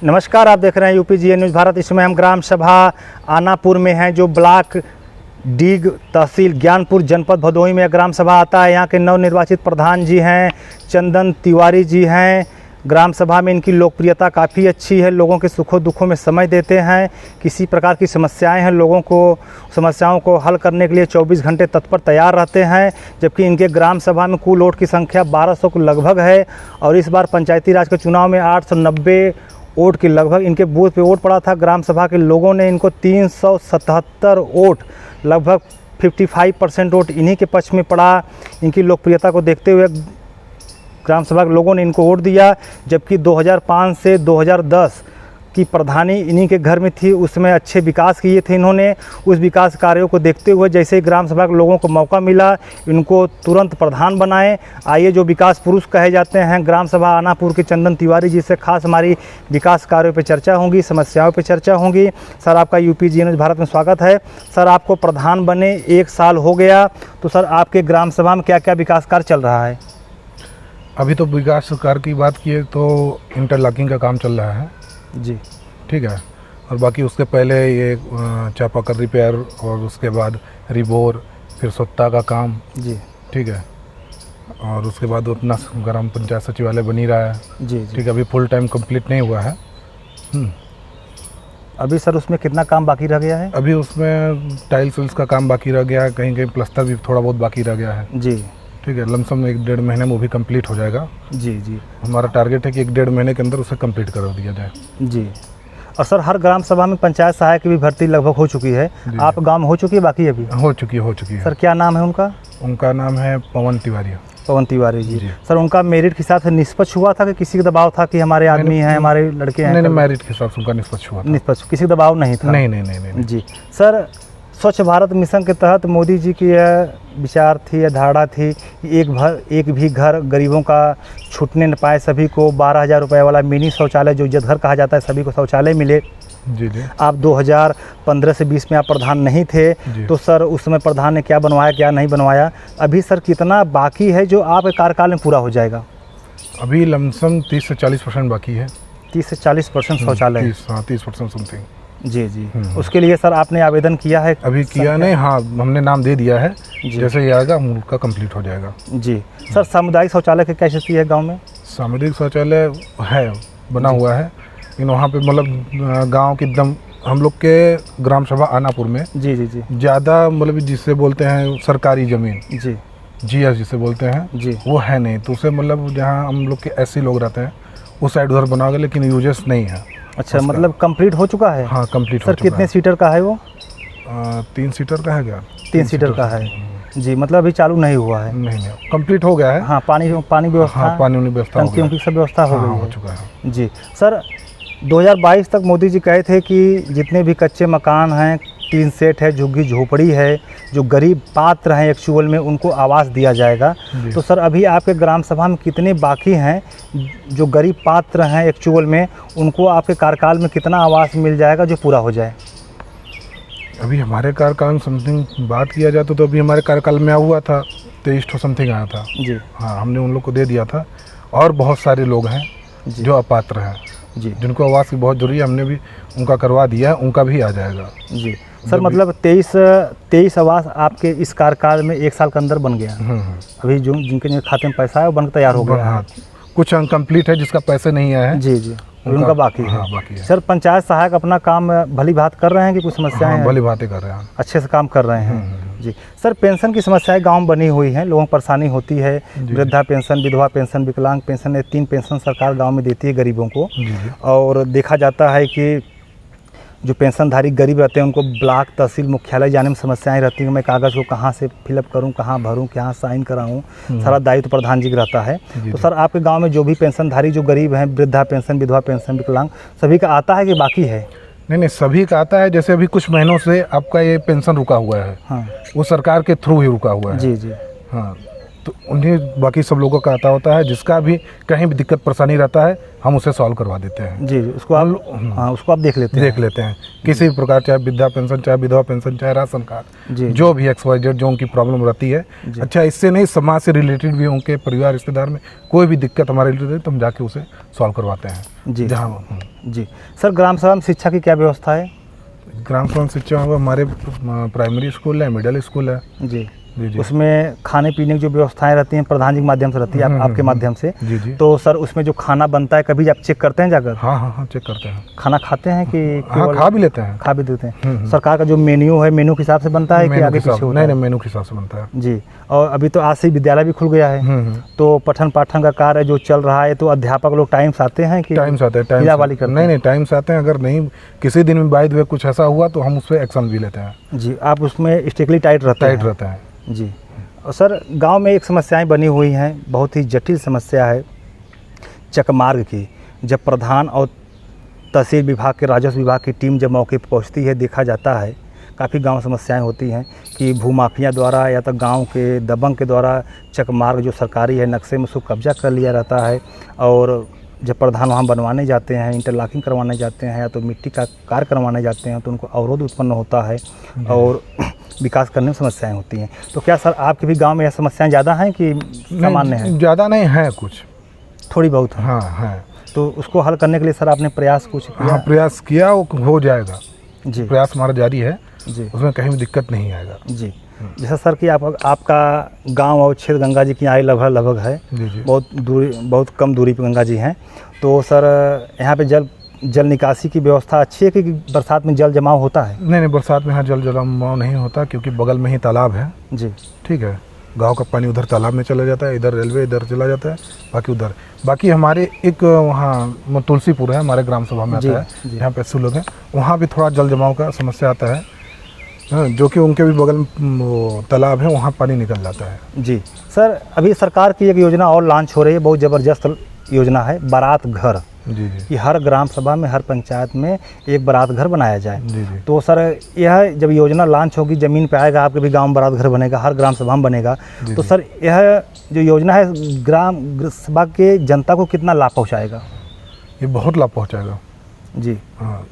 नमस्कार, आप देख रहे हैं UPGA न्यूज़ भारत। इसमें हम ग्राम सभा आनापुर में हैं, जो ब्लॉक डीग तहसील ज्ञानपुर जनपद भदोही में ग्राम सभा आता है। यहाँ के नवनिर्वाचित प्रधान जी हैं चंदन तिवारी जी हैं। ग्राम सभा में इनकी लोकप्रियता काफ़ी अच्छी है, लोगों के सुखों दुखों में समय देते हैं। किसी प्रकार की समस्याएं हैं, लोगों को समस्याओं को हल करने के लिए 24 घंटे तत्पर तैयार रहते हैं। जबकि इनके ग्राम सभा में कुल वोट की संख्या 1200 के लगभग है और इस बार पंचायती राज के चुनाव में 890 वोट के लगभग इनके बूथ पे वोट पड़ा था। ग्राम सभा के लोगों ने इनको 377 वोट, लगभग 55% वोट इन्हीं के पक्ष में पड़ा। इनकी लोकप्रियता को देखते हुए ग्राम सभा के लोगों ने इनको वोट दिया। जबकि 2005 से 2010 की प्रधानी इन्हीं के घर में थी, उसमें अच्छे विकास किए थे इन्होंने। उस विकास कार्यों को देखते हुए जैसे ही ग्राम सभा के लोगों को मौका मिला, इनको तुरंत प्रधान बनाए। आइए, जो विकास पुरुष कहे जाते हैं ग्राम सभा आनापुर के चंदन तिवारी जी से खास हमारी विकास कार्यों पर चर्चा होगी, समस्याओं पर चर्चा होगी। सर, आपका UPGA न्यूज़ भारत में स्वागत है। सर, आपको प्रधान बने 1 साल हो गया, तो सर आपके ग्राम सभा में क्या क्या विकास कार्य चल रहा है? अभी तो विकास कार्य की बात किए तो इंटरलॉकिंग का काम चल रहा है जी, ठीक है। और बाकी उसके पहले ये चापाकल रिपेयर और उसके बाद रिबोर, फिर सत्ता का काम जी, ठीक है। और उसके बाद अपना ग्राम पंचायत सचिवालय बनी रहा है जी, जी। ठीक है। अभी फुल टाइम कंप्लीट नहीं हुआ है। अभी सर उसमें कितना काम बाकी रह गया है? अभी उसमें टाइल्स का काम बाकी रह गया है, कहीं कहीं प्लास्टर भी थोड़ा बहुत बाकी रह गया है जी, ठीक है। लमसम 1-1.5 महीने में वो भी कंप्लीट हो जाएगा। जी, जी, हमारा टारगेट है कि 1-1.5 महीने के अंदर उसे कंप्लीट करा दिया जाए जी। और सर, हर ग्राम सभा में पंचायत सहायक की भी भर्ती लगभग हो चुकी है। आप गांव में हो चुकी है, बाकी अभी? हो चुकी है। सर, क्या नाम है उनका? उनका नाम है पवन तिवारी। पवन तिवारी जी। सर, उनका मेरिट के हिसाब से निष्पक्ष हुआ था कि किसी का दबाव था कि हमारे आदमी हैं, हमारे लड़के हैं? नहीं, मेरिट के हिसाब से उनका निष्पक्ष हुआ था। निष्पक्ष, किसी का दबाव नहीं था? नहीं। जी। सर, स्वच्छ भारत मिशन के तहत मोदी जी की यह विचार थी, यह धारणा थी कि एक भी घर गरीबों का छूटने न पाए, सभी को 12,000 रुपये वाला मिनी शौचालय, जो इज्जत घर कहा जाता है, सभी को शौचालय मिले। जी। आप 2015 से 20 में आप प्रधान नहीं थे, तो सर उस समय प्रधान ने क्या बनवाया, क्या नहीं बनवाया? अभी सर कितना बाकी है जो आपके कार्यकाल में पूरा हो जाएगा? अभी लमसम 30 से 40% बाकी है। 30 से 40% शौचालय? 30% समथिंग। जी। उसके लिए सर आपने आवेदन किया है? अभी किया नहीं, हाँ हमने नाम दे दिया है। जैसे ये आएगा उनका कंप्लीट हो जाएगा। जी। सर, सामुदायिक शौचालय की क्या स्थिति है गाँव में? सामुदायिक शौचालय है, बना हुआ है, लेकिन वहाँ पे मतलब गाँव की एकदम हम लोग के ग्राम सभा आनापुर में जी, ज़्यादा मतलब जिससे बोलते हैं सरकारी ज़मीन, जी, GS जिसे बोलते हैं जी, वो है नहीं। तो उसे मतलब जहाँ हम लोग के SC लोग रहते हैं उस साइड उधर बना गया, लेकिन यूजेस नहीं है। अच्छा, मतलब कंप्लीट हो चुका है? हाँ, कंप्लीट सर, कितने सीटर का है वो? 3 सीटर का है क्या? 3 सीटर का है जी। मतलब अभी चालू नहीं हुआ है? नहीं, कंप्लीट हो गया है। हाँ, पानी व्यवस्था? हाँ, पानी व्यवस्था हो गया, टंकी सब व्यवस्था हो गई हो है? चुका है जी। सर, 2022 तक मोदी जी कहे थे कि जितने भी कच्चे मकान हैं, टीन सेट है, झुग्गी झोपड़ी है, जो गरीब पात्र हैं एक्चुअल में, उनको आवास दिया जाएगा। तो सर, अभी आपके ग्राम सभा में कितने बाकी हैं जो गरीब पात्र हैं एक्चुअल में, उनको आपके कार्यकाल में कितना आवास मिल जाएगा जो पूरा हो जाए? अभी हमारे कार्यकाल में समथिंग बात किया जाए तो अभी हमारे कार्यकाल में हुआ था 23 समथिंग आया था जी। हाँ, हमने उन लोग को दे दिया था। और बहुत सारे लोग हैं जो अपात्र हैं जी, जिनको आवास की बहुत जरूरी है, हमने भी उनका करवा दिया है, उनका भी आ जाएगा। जी। सर, मतलब 23 आवास आपके इस कार्यकाल में 1 साल के अंदर बन गया? अभी जो जिनके खाते में पैसा है वो बनकर तैयार हो गया? हाँ, कुछ अनकम्प्लीट है जिसका पैसे नहीं आए हैं। जी, उनका बाकी है। हाँ, बाकी है। सर, पंचायत सहायक अपना काम भली भांति कर रहे हैं कि कुछ समस्याएं हैं? भली बातें कर रहे हैं, अच्छे से काम कर रहे हैं जी। सर, पेंशन की समस्याएं गांव में बनी हुई हैं, लोगों को परेशानी होती है। वृद्धा पेंशन, विधवा पेंशन, विकलांग पेंशन, ये 3 पेंशन सरकार गांव में देती है गरीबों को। और देखा जाता है कि जो पेंशनधारी गरीब रहते हैं उनको ब्लॉक तहसील मुख्यालय जाने में समस्याएं रहती हैं। मैं कागज़ को कहाँ से फिलअप करूँ, कहाँ भरूँ, कहाँ साइन कराऊँ, सारा दायित्व प्रधान जी का रहता है। तो सर, आपके गांव में जो भी पेंशनधारी जो गरीब हैं, वृद्धा पेंशन, विधवा पेंशन, विकलांग, सभी का आता है कि बाकी है? नहीं, सभी का आता है। जैसे अभी कुछ महीनों से आपका ये पेंशन रुका हुआ है। हाँ, वो सरकार के थ्रू ही रुका हुआ है। जी। हाँ, तो उन्हें बाकी सब लोगों का आता होता है, जिसका भी कहीं भी दिक्कत परेशानी रहता है हम उसे सॉल्व करवा देते हैं। जी उसको आप हाँ उसको आप देख लेते हैं। देख लेते हैं किसी भी प्रकार, चाहे वृद्धा पेंशन, चाहे विधवा पेंशन, चाहे राशन कार्ड, जी जो भी XYZ जो उनकी प्रॉब्लम रहती है। अच्छा, इससे नहीं, समाज से रिलेटेड भी उनके परिवार रिश्तेदार में कोई भी दिक्कत हमारे रिलेटेड है तो हम जाके उसे सॉल्व करवाते हैं। जी जहाँ जी सर, ग्राम सभा में शिक्षा की क्या व्यवस्था है? ग्राम सभा शिक्षा हमारे प्राइमरी स्कूल है, मिडिल स्कूल है। जी जी उसमें खाने पीने की जो व्यवस्थाएं रहती हैं प्रधान जी के माध्यम से रहती है, आपके माध्यम से। जी जी। तो सर उसमें जो खाना बनता है कभी आप चेक करते हैं जाकर? हाँ चेक करते हैं। खाना खाते हैं कि हाँ, खा भी लेते हैं। खा भी देते हैं। सरकार का जो मेन्यू है, मेन्यू के हिसाब से बनता है कि आगे पीछे होता है? नहीं, मेन्यू के हिसाब से बनता है जी। और अभी तो आज से विद्यालय भी खुल गया है, तो पठन पाठन का कार्य जो चल रहा है, तो अध्यापक लोग टाइम से आते हैं कि टाइम से आते हैं? नहीं, टाइम से आते हैं। अगर नहीं किसी दिन में बाय द वे कुछ ऐसा हुआ तो हम उस पर एक्शन भी लेते हैं। जी, आप उसमें स्ट्रिक्टली टाइट रहता है? जी। और सर गांव में एक समस्याएं बनी हुई हैं, बहुत ही जटिल समस्या है चकमार्ग की। जब प्रधान और तहसील विभाग के राजस्व विभाग की टीम जब मौके पर पहुंचती है, देखा जाता है काफ़ी गांव समस्याएं होती हैं कि भूमाफिया द्वारा या तो गांव के दबंग के द्वारा चकमार्ग जो सरकारी है नक्शे में उसको कब्जा कर लिया रहता है। और जब प्रधान वहाँ बनवाने जाते हैं, इंटरलॉकिंग करवाने जाते हैं या तो मिट्टी का कार्य करवाने जाते हैं, तो उनको अवरोध उत्पन्न होता है और विकास करने में समस्याएं होती हैं। तो क्या सर आपके भी गांव में यह समस्याएं ज़्यादा हैं कि सामान्य हैं? ज़्यादा नहीं है, कुछ थोड़ी बहुत है। हाँ है। तो उसको हल करने के लिए सर आपने प्रयास कुछ किया? हाँ, प्रयास किया, वो हो जाएगा जी। प्रयास हमारा जारी है जी, उसमें कहीं भी दिक्कत नहीं आएगा जी। जैसा सर कि आपका गांव और क्षेत्र गंगा जी की आए लगभग है जी। बहुत कम दूरी पर गंगा जी हैं। तो सर यहाँ पे जल निकासी की व्यवस्था अच्छी है कि बरसात में जल जमाव होता है? नहीं, बरसात में यहाँ जल जमाव नहीं होता, क्योंकि बगल में ही तालाब है जी। ठीक है, गांव का पानी उधर तालाब में चला जाता है, इधर रेलवे इधर चला जाता है, बाकी उधर। बाकी हमारे एक वहाँ तुलसीपुर है, हमारे ग्राम सभा में आता है, यहाँ पे 80 लोग हैं, वहाँ भी थोड़ा जल जमाव का समस्या आता है, जो कि उनके भी बगल में तालाब है, वहाँ पानी निकल जाता है जी। सर अभी सरकार की एक योजना और लॉन्च हो रही है, बहुत ज़बरदस्त योजना है, बारात घर जी। कि हर ग्राम सभा में, हर पंचायत में एक बारात घर बनाया जाए जी। तो सर यह जब योजना लॉन्च होगी, ज़मीन पे आएगा, आपके भी गांव में बारात घर बनेगा, हर ग्राम सभा में बनेगा, तो सर यह जो योजना है ग्राम सभा के जनता को कितना लाभ पहुंचाएगा? ये बहुत लाभ पहुंचाएगा जी। हाँ।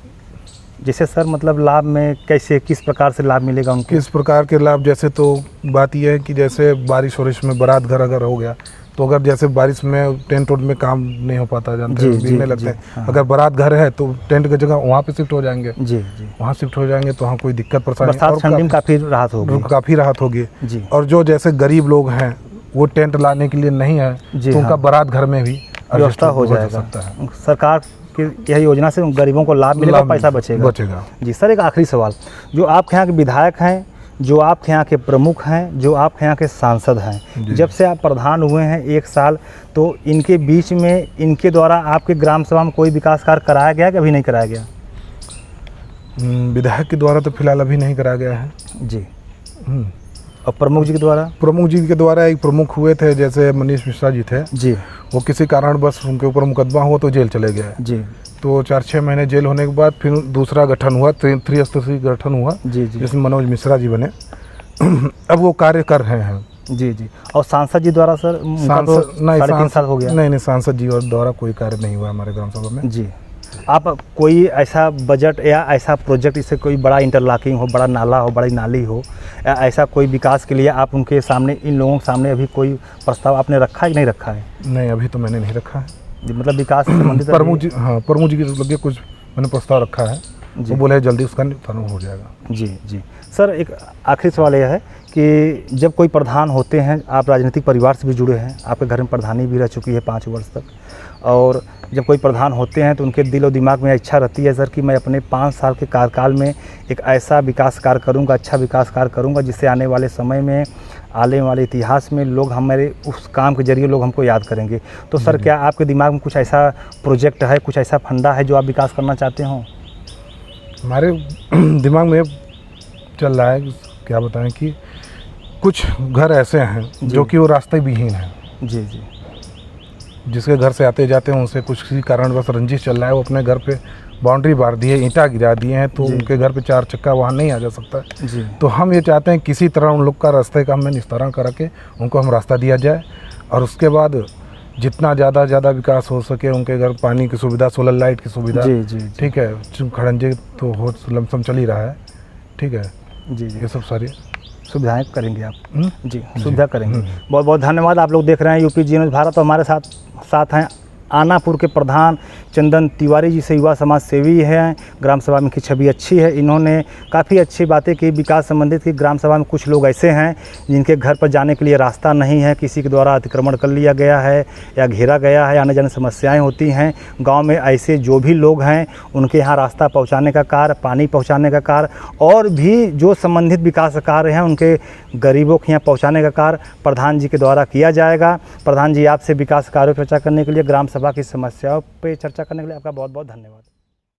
जैसे सर मतलब लाभ में कैसे, किस प्रकार से लाभ मिलेगा उनको? किस प्रकार के लाभ? जैसे तो बात यह है कि जैसे बारिश वारिश में बारात घर अगर हो गया, तो अगर जैसे बारिश में टेंट वोट में काम नहीं हो पाता, जानते हैं भीगने लगते हैं, हाँ। अगर बारात घर है तो टेंट की जगह वहाँ पे शिफ्ट हो जाएंगे जी। वहाँ शिफ्ट हो जाएंगे तो वहाँ कोई दिक्कत परेशानी, बरसात ठंडी में काफ़ी राहत होगी जी। और जो जैसे गरीब लोग हैं वो टेंट लाने के लिए नहीं है तो उनका बारात घर में भी व्यवस्था हो सकता है। सरकार की यह योजना से गरीबों को लाभ मिलेगा, पैसा बचेगा जी। सर एक आखिरी सवाल, जो आपके यहाँ के विधायक हैं, जो आपके यहाँ के प्रमुख हैं, जो आपके यहाँ के सांसद हैं, जब से आप प्रधान हुए हैं 1 साल, तो इनके बीच में इनके द्वारा आपके ग्राम सभा में कोई विकास कार्य कराया गया कि अभी नहीं कराया गया? विधायक के द्वारा तो फिलहाल अभी नहीं कराया गया है जी। और प्रमुख जी के द्वारा? प्रमुख जी के द्वारा एक प्रमुख हुए थे, जैसे मनीष मिश्रा जी थे जी, वो किसी कारण बस उनके ऊपर मुकदमा हुआ तो जेल चले गए जी। तो 4-6 महीने जेल होने के बाद फिर दूसरा गठन हुआ, त्रिस्तरीय गठन हुआ जी। जिसमें मनोज मिश्रा जी बने। अब वो कार्य कर रहे हैं जी। और सांसद जी द्वारा सर? सांसद 3.5 साल हो गया। नहीं, सांसद जी द्वारा कोई कार्य नहीं हुआ हमारे ग्राम सभा में जी। आप कोई ऐसा बजट या ऐसा प्रोजेक्ट, इससे कोई बड़ा इंटरलॉकिंग हो, बड़ा नाला हो, बड़ी नाली हो, या ऐसा कोई विकास के लिए आप उनके सामने, इन लोगों के सामने अभी कोई प्रस्ताव आपने रखा है कि नहीं रखा है? नहीं, अभी तो मैंने नहीं रखा है जी। मतलब विकास से संबंधित प्रमुख जी के लगे कुछ मैंने प्रस्ताव रखा है, वो बोले जल्दी उसका निपटान हो जाएगा जी। सर एक आखिरी सवाल यह है कि जब कोई प्रधान होते हैं, आप राजनीतिक परिवार से भी जुड़े हैं, आपके घर में प्रधानी भी रह चुकी है 5 वर्ष तक, और जब कोई प्रधान होते हैं तो उनके दिल और दिमाग में इच्छा रहती है सर कि मैं अपने 5 साल के कार्यकाल में एक ऐसा विकास कार्य करूंगा, अच्छा विकास कार्य करूंगा, जिससे आने वाले समय में, आने वाले इतिहास में लोग हमारे उस काम के जरिए लोग हमको याद करेंगे। तो सर क्या आपके दिमाग में कुछ ऐसा प्रोजेक्ट है, कुछ ऐसा फंडा है जो आप विकास करना चाहते हो? हमारे दिमाग में चल रहा है, क्या बताएं कि कुछ घर ऐसे हैं जो कि वो रास्ते विहीन हैं जी। जिसके घर से आते जाते हैं उनसे कुछ किसी कारणवश रंजिश चल रहा है, वो अपने घर पे बाउंड्री बार दी है, ईंटा गिरा दिए हैं, तो उनके घर पे 4 चक्का वाहन नहीं आ जा सकता है। जी तो हम ये चाहते हैं किसी तरह उन लोग का रास्ते का हमें निस्तारण करा के उनको हम रास्ता दिया जाए, और उसके बाद जितना ज़्यादा विकास हो सके, उनके घर पानी की सुविधा, सोलर लाइट की सुविधा, जी ठीक है, खड़ंजे तो हो लमसम चल ही रहा है, ठीक है, जी जी ये सब सारी सुविधाएं करेंगे आप। हम्म? जी सुविधा करेंगे। बहुत बहुत धन्यवाद। आप लोग देख रहे हैं यूपी न्यूज़ भारत, और हमारे साथ हैं आनापुर के प्रधान चंदन तिवारी जी से युवा समाज सेवी हैं। ग्राम सभा में इनकी छवि अच्छी है, इन्होंने काफ़ी अच्छी बातें की विकास संबंधित की। ग्राम सभा में कुछ लोग ऐसे हैं जिनके घर पर जाने के लिए रास्ता नहीं है, किसी के द्वारा अतिक्रमण कर लिया गया है या घेरा गया है, आने जाने समस्याएं होती हैं। गांव में ऐसे जो भी लोग हैं उनके यहाँ रास्ता पहुँचाने का कार्य, पानी पहुँचाने का कार्य, और भी जो संबंधित विकास कार्य हैं उनके गरीबों के यहाँ पहुँचाने का कार्य प्रधान जी के द्वारा किया जाएगा। प्रधान जी, आपसे विकास कार्यों पर चर्चा करने के लिए, ग्राम सभा की समस्याओं पे चर्चा करने के लिए आपका बहुत बहुत धन्यवाद।